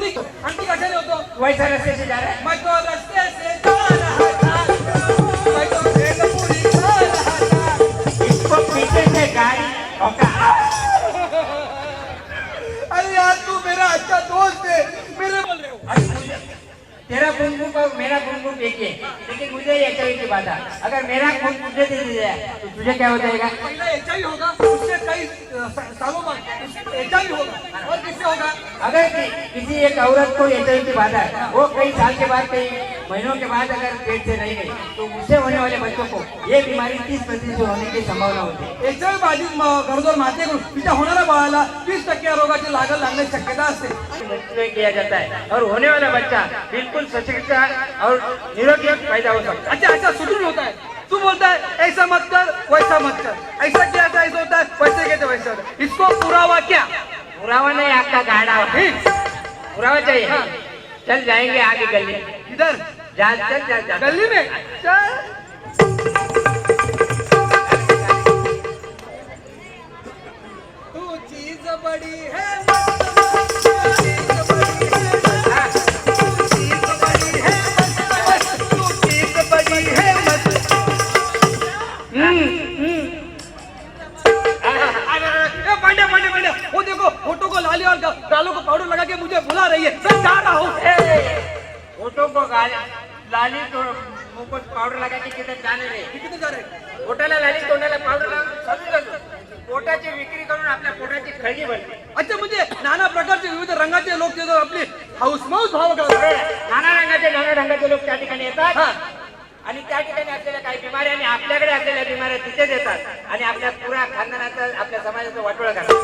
दूसरी अंटू कशाने होतो वैसा रस्ते से जा रहा है। मैं तो रस्ते से जा रहा था, मैं तो भेलपुरी खा रहा था। इसको पीछे से गाड़ी ठोका। अरे यार तू मेरा अच्छा दोस्त है, मेरे बोल रहे हो। तेरा गुनगुन को मेरा गुनगुन देखिए, लेकिन मुझे HIV की बात है। अगर मेरा खून तुझे दे दिया तो तुझे क्या हो जाएगा? पहला HIV होगा, उससे कई सालों बाद HIV होगा, और किससे होगा? अगर किसी एक औरत को HIV की बात है, वो कई साल के बाद, कई महीनों के बाद अगर पेट से नहीं गई तो उससे होने वाले बच्चों को ये बीमारी 30% होने की संभावना होती है। HIV बाधित गरोदर मातेकडून तिच्या होणाऱ्या बाळाला 20% रोगाची लागण लागण्याची शक्यता असते। किया जाता है और होने वाला बच्चा बिल्कुल सशक्त और निरोगी पैदा हो सकता है। अच्छा अच्छा सुदृढ़ होता है। तू बोलता है ऐसा मत कर वैसा मत कर, ऐसा किया था ऐसा होता है, वैसे किया तो वैसा होता है। इसको पुरावा क्या? पुरावा नहीं, आपका गाड़ा पुरावा चाहिए। हाँ। चल जाएंगे आगे गली, इधर जा चल जा गली में चल। तू चीज बड़ी है, वो देखो फोटो को लाली और गालों को पाउडर लगा के मुझे बुला रही है, मैं जा रहा हूँ। फोटो को लाली तो मुंह को पाउडर लगा के किधर जाने रे? किती जा रहे? पोटाला लाली तोंडाला पावडर लावून पोटाची विक्री करून आपल्या पोटाची खळगी भरली। अच्छा म्हणजे नाना प्रकारचे विविध रंगाचे लोक तिथं आपली हाऊसमाऊस भाव करतात। नाना रंगाचे लोक त्या ठिकाणी येतात हा. आणि त्या ठिकाणी असलेल्या काही बिमाऱ्या आणि आपल्याकडे असलेल्या बिमाऱ्या तिथे देतात आणि आपल्या पुरा खानदानाचं, आपल्या समाजाचं वाटोळं करतात।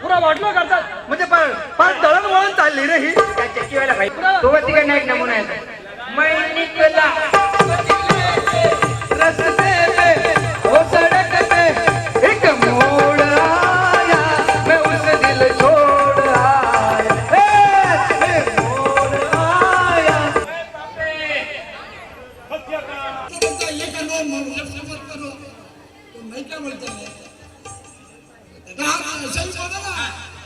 पुरा वाटलं करतात म्हणजे फार दळणवळण चालली रे ही। त्या चक्कीवाला भाई सोबत तिकडनं एक नमुना आहे, मैं निकला रस्ते पे वो सड़क पे एक मोड़ आया, मैं उस दिल छोड़ आया, मोड़ आया। ये करो सफर करो तो मैं क्या बोलता है सही बोला ना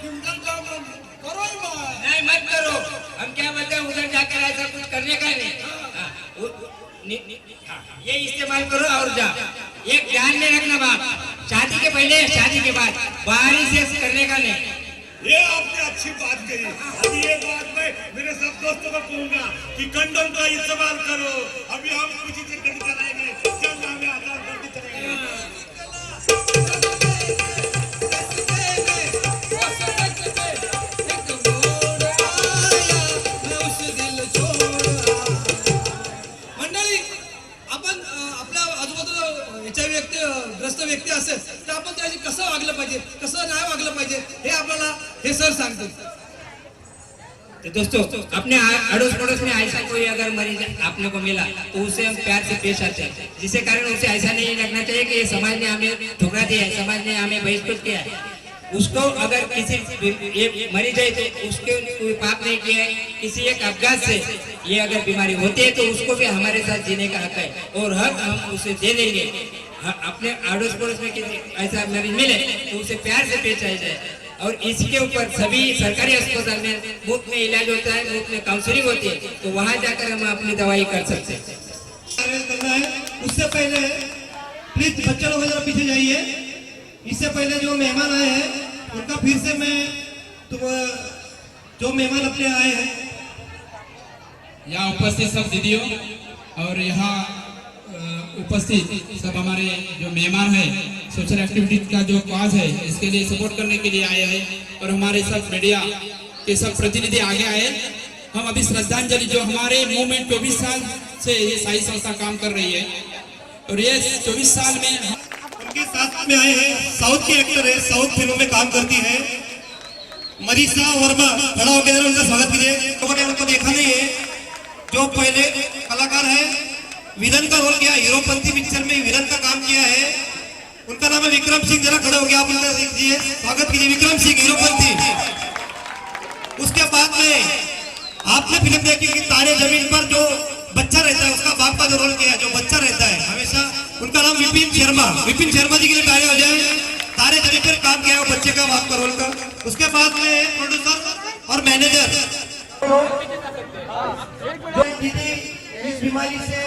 कि उधर जाओ करो ही बात। नहीं मत करो, हम क्या बोलते हैं उधर जाकर ऐसा कुछ करने का नहीं। ये इस्तेमाल करो और जा। ये ध्यान में रखना बाप, शादी के पहले शादी के बाद बाहरी सेक्स करने का नहीं। ये आपने अच्छी बात कही। अभी ये बात मैं मेरे सब दोस्तों को कहूंगा कि कंडोम का इस्तेमाल करो। अभी हम कुछ ही गड्डी चलाएंगे, चल हमें आधार गड्डी चलाएंगे। ग्रस्त व्यक्ती असेल तर आपण त्याची कसं वागलं पाहिजे, कसं नाही वागलं पाहिजे हे आपल्याला हे सर सांगतील। तो दोस्तों अपने अड़ोस पड़ोस में ऐसा कोई अगर मरीज आपने को मिला तो उसे हम प्यार से पेश आते हैं, जिससे कारण उसे ऐसा नहीं लगना चाहिए कि ये समाज ने हमें ठुकरा दिया है, समाज ने हमें बहिष्कृत किया है। उसको अगर किसी ये मरीज है तो उसके कोई पाप नहीं किया है, किसी एक अपघात से ये अगर बीमारी होती है तो उसको भी हमारे साथ जीने का हक है और हक हम उसे दे देंगे। अपने अड़ोस पड़ोस में किसी ऐसा मरीज मिले तो उसे प्यार से पेश आया जाए और इसके ऊपर सभी सरकारी अस्पताल में मुफ्त में इलाज होता है, मुफ्त में काउंसलिंग होती है, तो वहाँ जाकर हम अपनी दवाई कर सकते हैं। करना है उससे पहले प्लीज बच्चे लोग जरा पीछे जाइए। इससे पहले जो मेहमान आए हैं उनका फिर से मैं जो मेहमान अपने आए हैं यहाँ उपस्थित सब दीदियों और यहाँ उपस्थित सब हमारे जो मेहमान हैं सोशल एक्टिविटी का जो काज है इसके लिए सपोर्ट करने के लिए आए हैं और हमारे सब मीडिया के सब प्रतिनिधि आगे आए। हम अभी श्रद्धांजलि जो हमारे मूवमेंट 24 साल से ये साई संस्था काम कर रही है और ये 24 साल में उनके साथ में आए हैं साउथ की एक्टर है, साउथ फिल्मों में काम करती है मरीषा वर्मा। खड़ा होकर उनका स्वागत कीजिए। लोगों ने उनको देखा नहीं है, जो पहले कलाकार है, विलन का रोल किया, हीरोपंथी पिक्चर में विलन का काम किया है। उनका नाम है विक्रम सिंह। जरा खड़े हो गया आप उनका देखिए, स्वागत कीजिए विक्रम सिंह हीरोपंथी। उसके बाद में आपने फिल्म देखी कि तारे जमीन पर जो बच्चा रहता है उसका बाप का जो रोल किया, जो बच्चा रहता है हमेशा, उनका नाम विपिन शर्मा। विपिन शर्मा जी के लिए तारे हो जाए। तारे जमीन पर काम किया है बच्चे का बाप का रोल का। उसके बाद में प्रोड्यूसर और मैनेजर जो दीदी इस बीमारी से,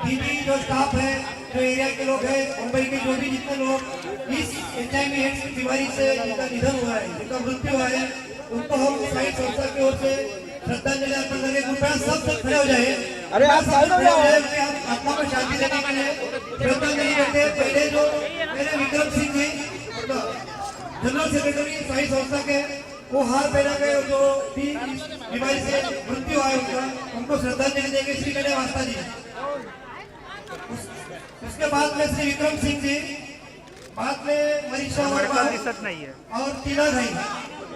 दीदी जो स्टाफ है, जो एरिया के लोग हैं, मुंबई के जो भी जितने लोग इस HIV एड्स की बीमारी से जिनका निधन हुआ है, जिनका मृत्यु हुआ है, उनको हम साई संस्था की ओर से श्रद्धांजलि अर्पण करने कृपया सब खड़े हो जाए। अरे आप साइड हो जाओ। हम आत्मा को शांति देने के लिए श्रद्धांजलि करते हैं। पहले जो मेरे विक्रम सिंह जी जनरल सेक्रेटरी साई संस्था के, वो हार पहना गए जो भी इस बीमारी से मृत्यु हुआ है उनको श्रद्धांजलि देंगे श्री गणेश वास्ता जी। उसके बाद में श्री विक्रम सिंह जी, बाद में मनीषा और तीना भाई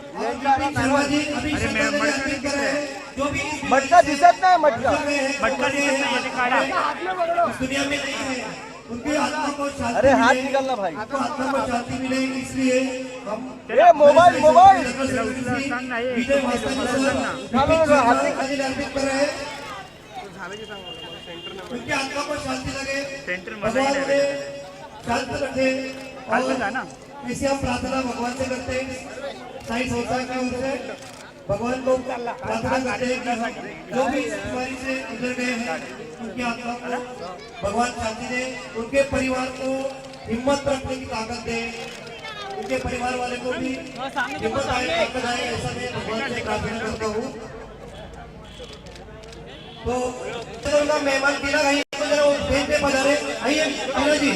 और विपिन शर्मा जी अभी श्रद्धांजलि अर्पित कर रहे हैं। जो भी मटका दिसत नहीं, मटका इस दुनिया में नहीं है, उनकी आत्मा को शांति अरे हाथ मिले, निकलना भाई। उनको आत्मा को शांति मिले, इसलिए हम ये मोबाइल विजय वास्ता जी श्रद्धांजलि अर्पित कर रहे हैं। उनकी आत्मा को शांति लगे, भगवान उन्हें शांत रखे, और ऐसे हम प्रार्थना भगवान से करते हैं। साई संस्था की ओर से भगवान को प्रार्थना करते हैं कि जो भी इस बीमारी से गुजर गए हैं उनकी आत्मा को भगवान शांति दे, उनके परिवार को हिम्मत रखने की ताकत दे, उनके परिवार वाले को भी हिम्मत आए, ताकत आए, ऐसा मैं भगवान से प्रार्थना करता हूँ। तो उनका मेहमान टीना भाई स्टेज पे पधारे, आइए टीना जी।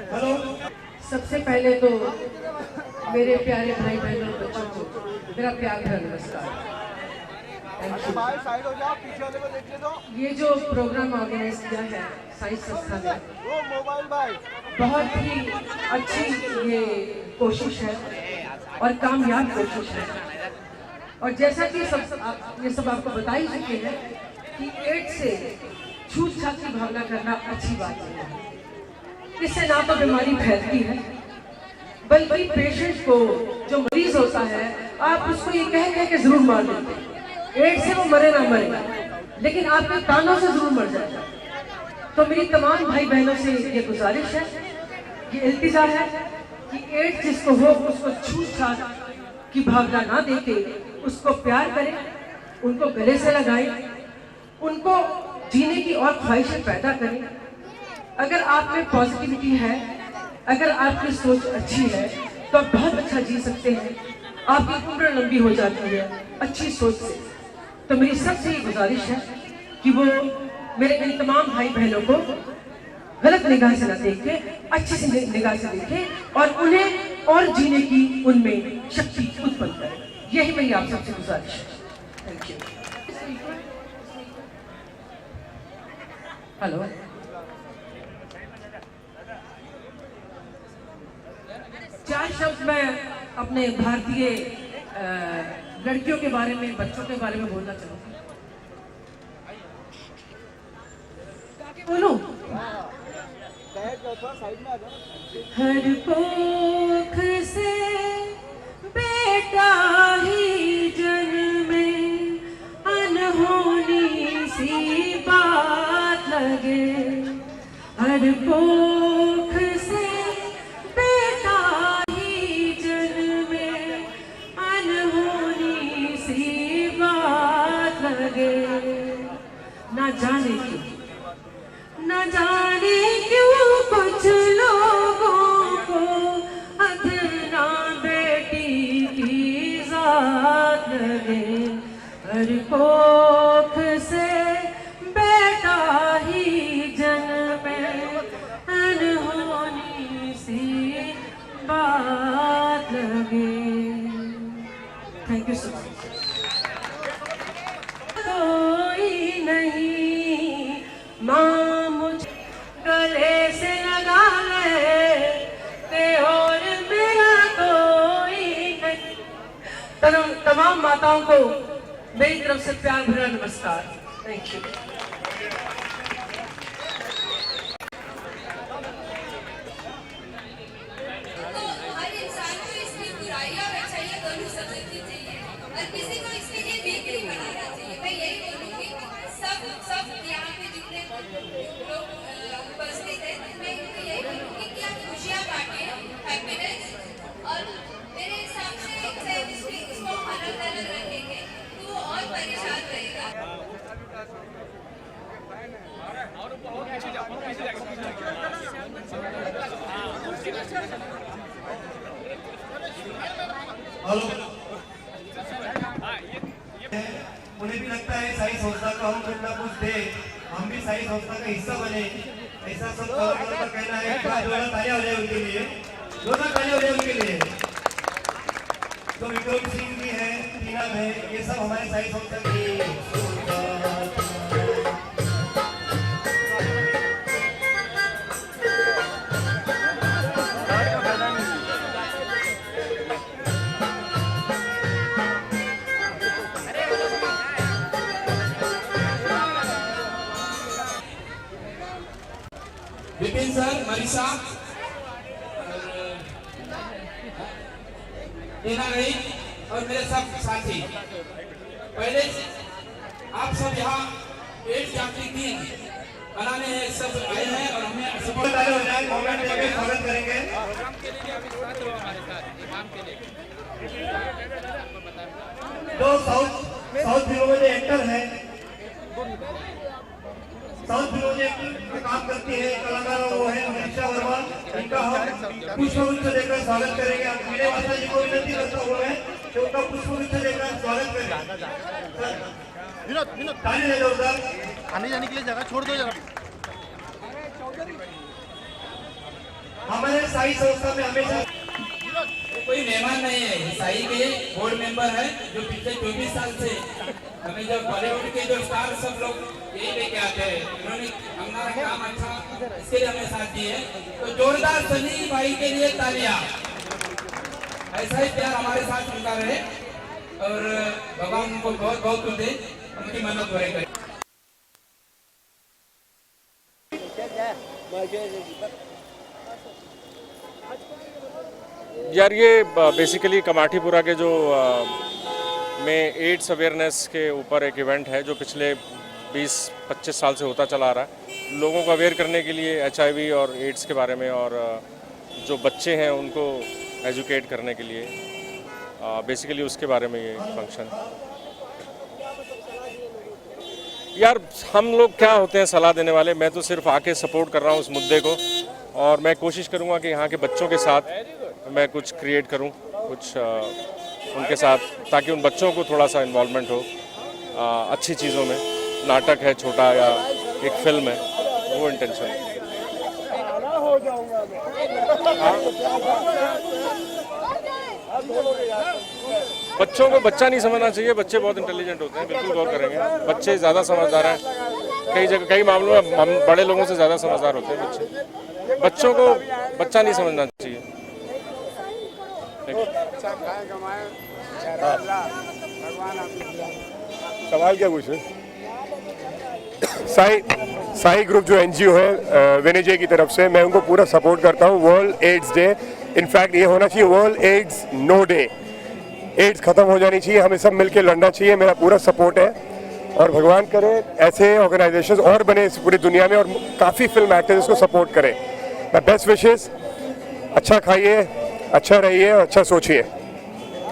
हेलो, सबसे पहले तो मेरे प्यारे भाई बहनों और बच्चों को मेरा प्यार भरा नमस्कार। ये जो प्रोग्राम ऑर्गेनाइज किया है साई संस्था ने, बहुत ही अच्छी ये कोशिश है और कामयाब कोशिश है। और जैसा कि ये सब आपको बता ही चुके हैं कि एड्स से छूत-छात की भावना करना अच्छी बात नहीं है। इससे ना तो बीमारी फैलती है, बल्कि पेशेंट को, जो मरीज होता है, आप उसको ये कह के जरूर मार देते हैं। एड्स से वो मरे ना मरे, लेकिन आपके कानों से जरूर मर जाएगा। तो मेरी तमाम भाई बहनों से ये गुजारिश है, ये इल्तिजा है कि एड्स जिसको हो उसको छूत-छात की भावना ना देके उसको प्यार करें, उनको गले से लगाएं, उनको जीने की और ख्वाहिशें पैदा करें। अगर आप में पॉजिटिविटी है, अगर आपकी सोच अच्छी है, तो आप बहुत अच्छा जी सकते हैं, आपकी उम्र लंबी हो जाती है अच्छी सोच से। तो मेरी सबसे ये गुजारिश है कि वो मेरे इन तमाम भाई बहनों को गलत निगाह से न देख के अच्छी सी निगाह से देखें और उन्हें और जीने की उनमें शक्ति उत्पन्न करें। यही मेरी आप सबसे गुजारिश है। Thank you. हेलो, चार शब्द मैं अपने भारतीय लड़कियों के बारे में, बच्चों के बारे में बोलना चाहूँगी। बोलो। हर कोख से बेटा ही जन्मे, अनहोनी सी बात लगे। हर कोख से बेटा ही जन्मे, अनहोनी सी बात लगे। ना जाने क्यों, ना जाने क्यों कुछ लोगों को अदना बेटी की जात लगे। हर कोख से बेटा ही जन्मे, अनहोनी सी बात लगे। Thank you so much. कोई नहीं माँ मुझ गले से लगा ले, ते और मेरा कोई नहीं। तमाम माताओं को मेरी तरफ से प्यार भरा नमस्कार। Thank you. हर इंसान को इसमें बुराइयां और अच्छाइयां दोनों समझनी चाहिए और किसी को इसके लिए वीक नहीं बनाना चाहिए। मैं यही बोलूँगी, सब यहाँ पे जितने लोग उपस्थित हैं, मैं इनको यही बोलूँगी कि आप खुशियाँ बांटिए। हेलो, उन्हें भी लगता है साई संस्था को हम कुछ ना कुछ दे, हम भी साई संस्था का हिस्सा बने, ऐसा सब कलाकारों का कहना है। जोरदार तालियां हो जाए उनके लिए, जोरदार तालियां हो जाए उनके लिए। तो विक्रम सिंह भी है, टीना है, ये सब हमारे साई संस्था की। विपिन सर, मनीषा, टीना गई और मेरे सब साथी, पहले आप सब यहाँ एड्स जागृति बनाने सब आए हैं और हमें सपोर्ट हो जाए, स्वागत करेंगे। जो साउथ फिल्मों में जो एक्टर है, साउथ फिल्मों में एक्टर काम करती है कलाकार, वो है मनीषा वर्मा। इनका हम पुष्पगुच्छ देकर स्वागत करेंगे। आप मेरे माता जी को विनती करता हुआ है कि उनका पुष्पगुच्छ देकर स्वागत करें। विनोद ताली दे जोरदार। आने जाने के लिए जगह छोड़ दो जरा। हमारे साई संस्था में हमेशा कोई मेहमान नहीं है, साई के बोर्ड मेंबर है जो पिछले 24 साल से हमें जो बॉलीवुड के जो स्टार सब लोग यही लेके आते हैं। उन्होंने हमारा काम अच्छा, इसके लिए हमें साथ दिए। तो जोरदार सनी भाई के लिए तालियां। ऐसा ही प्यार हमारे साथ उनका रहे और भगवान उनको बहुत बहुत दे, उनकी मन्नत पूरी करे। यार ये बेसिकली कमाठीपुरा के जो में एड्स अवेयरनेस के ऊपर एक इवेंट है जो पिछले 20-25 साल से होता चला आ रहा है। लोगों को अवेयर करने के लिए HIV और एड्स के बारे में, और जो बच्चे हैं उनको एजुकेट करने के लिए बेसिकली उसके बारे में ये फंक्शन। यार हम लोग क्या होते हैं सलाह देने वाले, मैं तो सिर्फ आके सपोर्ट कर रहा हूँ उस मुद्दे को, और मैं कोशिश करूँगा कि यहाँ के बच्चों के साथ मैं कुछ क्रिएट करूँ, कुछ उनके साथ, ताकि उन बच्चों को थोड़ा सा इन्वॉल्वमेंट हो अच्छी चीज़ों में। नाटक है छोटा या एक फिल्म है, वो इंटेंशन है। बच्चों को बच्चा नहीं समझना चाहिए, बच्चे बहुत इंटेलिजेंट होते हैं, बिल्कुल गौर करेंगे। बच्चे ज़्यादा समझदार हैं, कई जगह कई मामलों में हम बड़े लोगों से ज़्यादा समझदार होते हैं बच्चे। बच्चों को बच्चा नहीं समझना चाहिए। सवाल क्या पूछे? साई ग्रुप जो NGO है विनय की तरफ से, मैं उनको पूरा सपोर्ट करता हूँ। वर्ल्ड एड्स डे, इनफैक्ट ये होना चाहिए world AIDS no day. AIDS खत्म हो जानी चाहिए, हमें सब मिलकर लड़ना चाहिए। मेरा पूरा सपोर्ट है और भगवान करे ऐसे ऑर्गेनाइजेशंस और बने इस पूरी दुनिया में और काफ़ी फिल्म एक्टर्स इसको सपोर्ट करें। मैं बेस्ट विशेस, अच्छा खाइए, अच्छा रहिए और अच्छा सोचिए।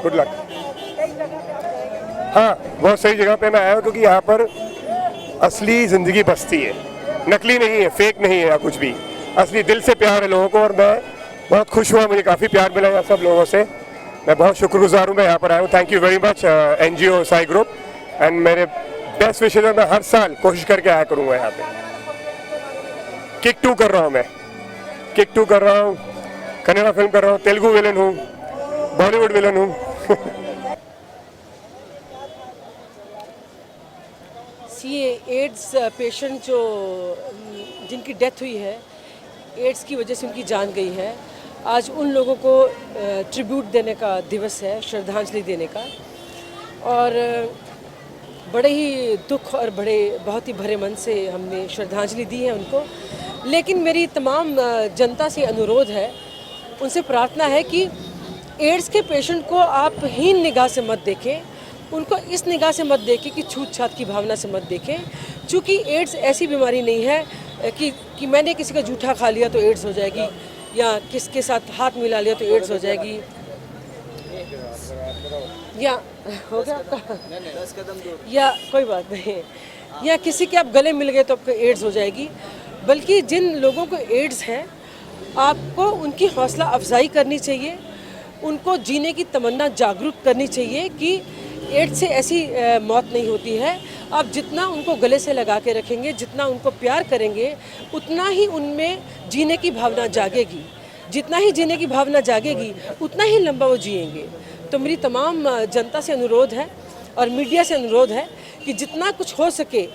Good luck. हाँ, बहुत सही जगह पे मैं आया हूँ क्योंकि यहाँ पर असली ज़िंदगी बसती है, नकली नहीं है, फेक नहीं है या कुछ भी, असली दिल से प्यार है लोगों को। और मैं बहुत खुश हुआ, मुझे काफ़ी प्यार मिला यहाँ सब लोगों से। मैं बहुत शुक्रगुजार हूँ मैं यहाँ पर आया हूँ। Thank you very much NGO Sai group, and मेरे बेस्ट विशेष है। मैं हर साल कोशिश करके आया करूँगा यहाँ पे। किक 2 कर रहा हूँ मैं, किक 2 कर रहा हूँ, कन्नड़ा फिल्म कर रहा हूँ, तेलुगु विलन हूँ, बॉलीवुड विलन हूँ। ये एड्स पेशेंट जो जिनकी डेथ हुई है, एड्स की वजह से उनकी जान गई है, आज उन लोगों को ट्रिब्यूट देने का दिवस है, श्रद्धांजलि देने का। और बड़े ही दुख और बहुत ही भरे मन से हमने श्रद्धांजलि दी है उनको। लेकिन मेरी तमाम जनता से अनुरोध है, उनसे प्रार्थना है कि एड्स के पेशेंट को आप हीन निगाह से मत देखें, उनको इस निगाह से मत देखें कि छूत छात की भावना से मत देखें। चूँकि एड्स ऐसी बीमारी नहीं है कि मैंने किसी का जूठा खा लिया तो एड्स हो जाएगी, या किसके साथ हाथ मिला लिया तो एड्स हो जाएगी, या हो गया या कोई बात नहीं, या किसी के आप गले मिल गए तो आपको एड्स हो जाएगी। बल्कि जिन लोगों को एड्स है आपको उनकी हौसला अफजाई करनी चाहिए, उनको जीने की तमन्ना जागरूक करनी चाहिए कि एड्स से ऐसी मौत नहीं होती है। आप जितना उनको गले से लगा के रखेंगे, जितना उनको प्यार करेंगे, उतना ही उनमें जीने की भावना जागेगी। जितना ही जीने की भावना जागेगी उतना ही लंबा वो जिएंगे। तो मेरी तमाम जनता से अनुरोध है और मीडिया से अनुरोध है कि जितना कुछ हो सके,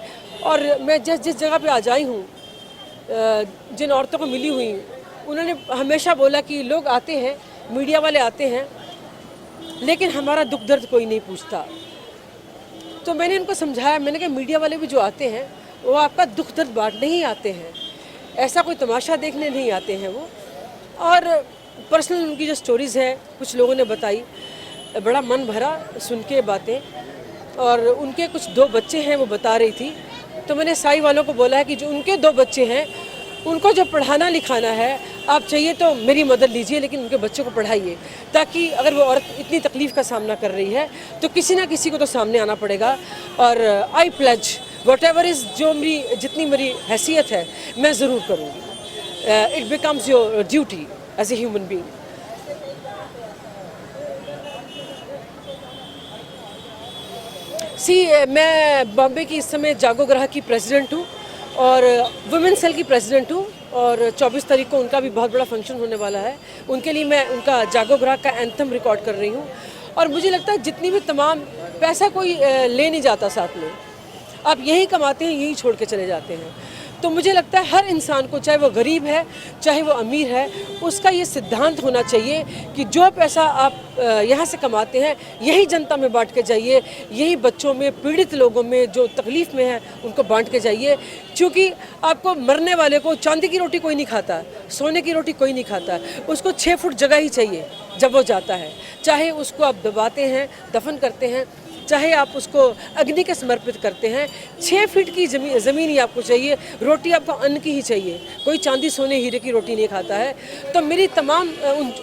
और मैं जिस जगह पे आज आई हूँ, जिन औरतों को मिली हुई, उन्होंने हमेशा बोला कि लोग आते हैं, मीडिया वाले आते हैं, लेकिन हमारा दुख दर्द कोई नहीं पूछता। तो मैंने इनको समझाया, मैंने कहा मीडिया वाले भी जो आते हैं वो आपका दुख दर्द बांटने ही आते हैं, ऐसा कोई तमाशा देखने नहीं आते हैं वो। और पर्सनल उनकी जो स्टोरीज़ हैं कुछ लोगों ने बताई, बड़ा मन भरा सुन के बातें। और उनके कुछ 2 बच्चे हैं वो बता रही थी, तो मैंने साई वालों को बोला है कि जो उनके 2 बच्चे हैं उनको जो पढ़ाना लिखाना है, आप चाहिए तो मेरी मदद लीजिए, लेकिन उनके बच्चों को पढ़ाइए, ताकि अगर वो औरत इतनी तकलीफ़ का सामना कर रही है तो किसी ना किसी को तो सामने आना पड़ेगा। और I pledge whatever is, जो मेरी जितनी मेरी हैसियत है मैं ज़रूर करूँगी। It becomes your duty as a human being. मैं बॉम्बे की इस समय जागो ग्रह की प्रेसिडेंट हूँ और वुमेन सेल की प्रेसिडेंट हूँ, और 24 तारीख को उनका भी बहुत बड़ा फंक्शन होने वाला है। उनके लिए मैं उनका जागो ग्रह का एंथम रिकॉर्ड कर रही हूँ। और मुझे लगता है जितनी भी तमाम पैसा कोई ले नहीं जाता साथ में, आप यही कमाते हैं, यही छोड़ के चले जाते हैं। तो मुझे लगता है हर इंसान को, चाहे वो गरीब है चाहे वो अमीर है, उसका ये सिद्धांत होना चाहिए कि जो पैसा आप यहाँ से कमाते हैं यही जनता में बांट के जाइए, यही बच्चों में, पीड़ित लोगों में जो तकलीफ़ में है उनको बांट के जाइए। क्योंकि आपको मरने वाले को चांदी की रोटी कोई नहीं खाता, सोने की रोटी कोई नहीं खाता, उसको 6 फुट जगह ही चाहिए जब वो जाता है। चाहे उसको आप दबाते हैं, दफन करते हैं, चाहे आप उसको अग्नि के समर्पित करते हैं, 6 फीट की ज़मीन ही आपको चाहिए, रोटी आपको अन्न की ही चाहिए, कोई चांदी सोने हीरे की रोटी नहीं खाता है। तो मेरी तमाम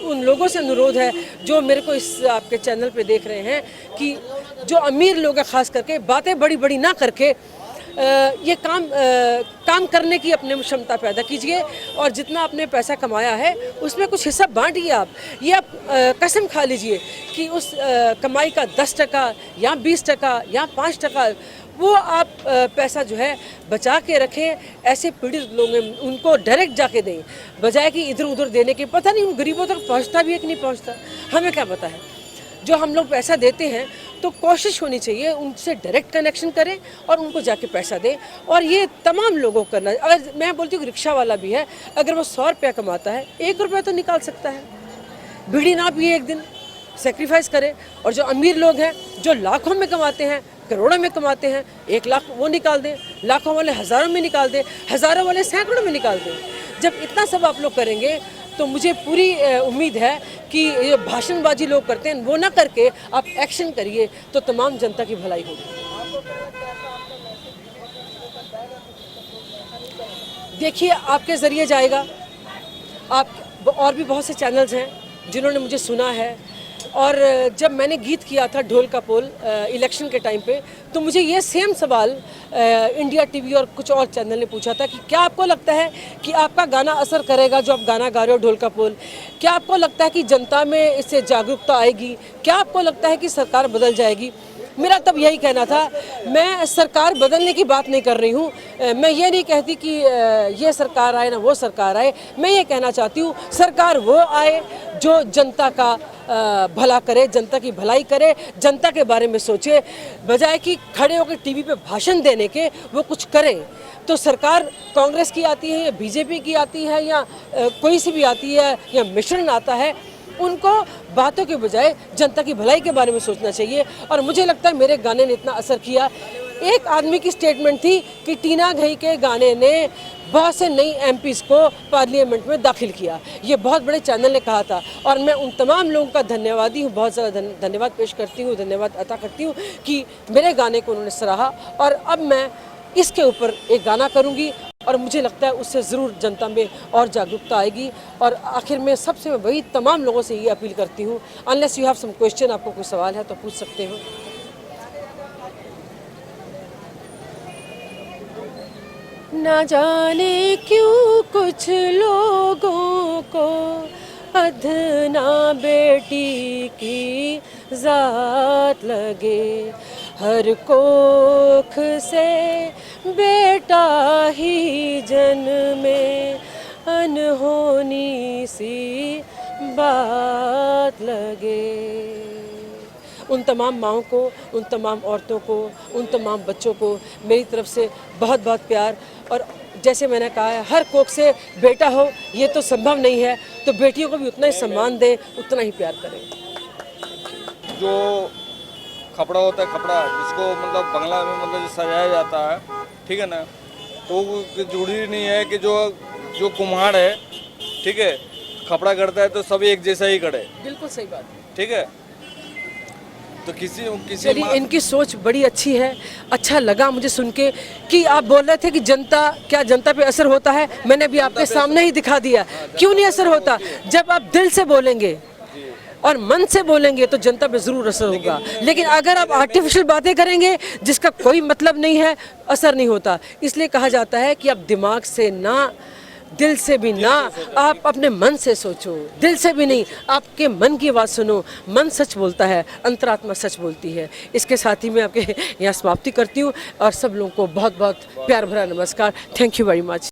उन लोगों से अनुरोध है जो मेरे को इस आपके चैनल पे देख रहे हैं कि जो अमीर लोग हैं ख़ास करके, बातें बड़ी बड़ी ना करके ये काम करने की अपने क्षमता पैदा कीजिए, और जितना आपने पैसा कमाया है उसमें कुछ हिस्सा बांटिए। आप ये आप कसम खा लीजिए कि उस कमाई का 10% या 20% या 5% वो आप पैसा जो है बचा के रखें। ऐसे पीड़ित लोग हैं उनको डायरेक्ट जाके दें, बजाय कि इधर उधर देने के। पता नहीं उन गरीबों तक पहुंचता भी है कि नहीं पहुंचता, हमें क्या पता है। जो हम लोग पैसा देते हैं तो कोशिश होनी चाहिए उनसे डायरेक्ट कनेक्शन करें और उनको जाके पैसा दें। और ये तमाम लोगों को करना। अगर मैं बोलती हूँ रिक्शा वाला भी है, अगर वो 100 रुपया कमाता है, 1 रुपया तो निकाल सकता है, बीड़ी ना पिए एक दिन, सेक्रीफाइस करें। और जो अमीर लोग हैं जो लाखों में कमाते हैं, करोड़ों में कमाते हैं, 1 लाख वो निकाल दें, लाखों वाले हज़ारों में निकाल दें, हज़ारों वाले सैकड़ों में निकाल दें। जब इतना सब आप लोग करेंगे तो मुझे पूरी उम्मीद है कि ये भाषणबाजी लोग करते हैं वो ना करके आप एक्शन करिए, तो तमाम जनता की भलाई होगी। देखिए, आपके ज़रिए जाएगा, आप और भी बहुत से चैनल्स हैं जिन्होंने मुझे सुना है। और जब मैंने गीत किया था ढोल का पोल इलेक्शन के टाइम पे, तो मुझे ये सेम सवाल इंडिया टीवी और कुछ और चैनल ने पूछा था कि क्या आपको लगता है कि आपका गाना असर करेगा जो आप गाना गा रहे हो ढोल का पोल? क्या आपको लगता है कि जनता में इससे जागरूकता आएगी? क्या आपको लगता है कि सरकार बदल जाएगी? मेरा तब यही कहना था, मैं सरकार बदलने की बात नहीं कर रही हूँ। मैं ये नहीं कहती कि ये सरकार आए ना वो सरकार आए। मैं ये कहना चाहती हूँ सरकार वो आए जो जनता का भला करे, जनता की भलाई करे, जनता के बारे में सोचे, बजाय कि खड़े होकर टीवी पे भाषण देने के वो कुछ करे। तो सरकार कांग्रेस की आती है या बीजेपी की आती है या कोई सी भी आती है या मिश्रण आता है, उनको बातों के बजाय जनता की भलाई के बारे में सोचना चाहिए। और मुझे लगता है मेरे गाने ने इतना असर किया। एक आदमी की स्टेटमेंट थी कि टीना घई के गाने ने बहुत से नई एमपीज़ को पार्लियामेंट में दाखिल किया, ये बहुत बड़े चैनल ने कहा था। और मैं उन तमाम लोगों का धन्यवादी हूँ, बहुत ज़्यादा धन्यवाद पेश करती हूँ, धन्यवाद अता करती हूँ कि मेरे गाने को उन्होंने सराहा। और अब मैं इसके ऊपर एक गाना करूँगी और मुझे लगता है उससे ज़रूर जनता में और जागरूकता आएगी। और आखिर में सबसे मैं वही तमाम लोगों से ये अपील करती हूँ, unless you have some question, आपको कोई सवाल है तो पूछ सकते हो। न जाने क्यों कुछ लोगों को अधना बेटी की जात लगे, हर कोख से बेटा ही जन्मे, अनहोनी सी बात लगे। उन तमाम माँओं को, उन तमाम औरतों को, उन तमाम बच्चों को मेरी तरफ से बहुत बहुत प्यार। और जैसे मैंने कहा है, हर कोख से बेटा हो ये तो संभव नहीं है, तो बेटियों को भी उतना ही सम्मान दें, उतना ही प्यार करें। जो कपड़ा होता है, कपड़ा जिसको मतलब बंगला में मतलब सजाया जाता है, ठीक है ना, तो जरूरी नहीं है कि जो कुम्हार है, ठीक है, कपड़ा करता है तो सब एक जैसा ही करे। बिल्कुल सही बात, ठीक है। तो किसी चलिए, इनकी सोच बड़ी अच्छी है। अच्छा लगा मुझे सुन के कि आप बोल रहे थे कि जनता पे असर होता है। मैंने अभी आपके सामने ही दिखा दिया क्यों नहीं असर होता। जब आप दिल से बोलेंगे और मन से बोलेंगे तो जनता पे जरूर असर होगा, लेकिन अगर आप आर्टिफिशियल बातें करेंगे जिसका कोई मतलब नहीं है, असर नहीं होता। इसलिए कहा जाता है कि आप दिमाग से ना, दिल से भी ना, आप अपने मन से सोचो, दिल से भी नहीं, आपके मन की आवाज़ सुनो। मन सच बोलता है, अंतरात्मा सच बोलती है। इसके साथ ही मैं आपके यहाँ समाप्ति करती हूँ और सब लोगों को बहुत बहुत प्यार भरा नमस्कार। Thank you very much.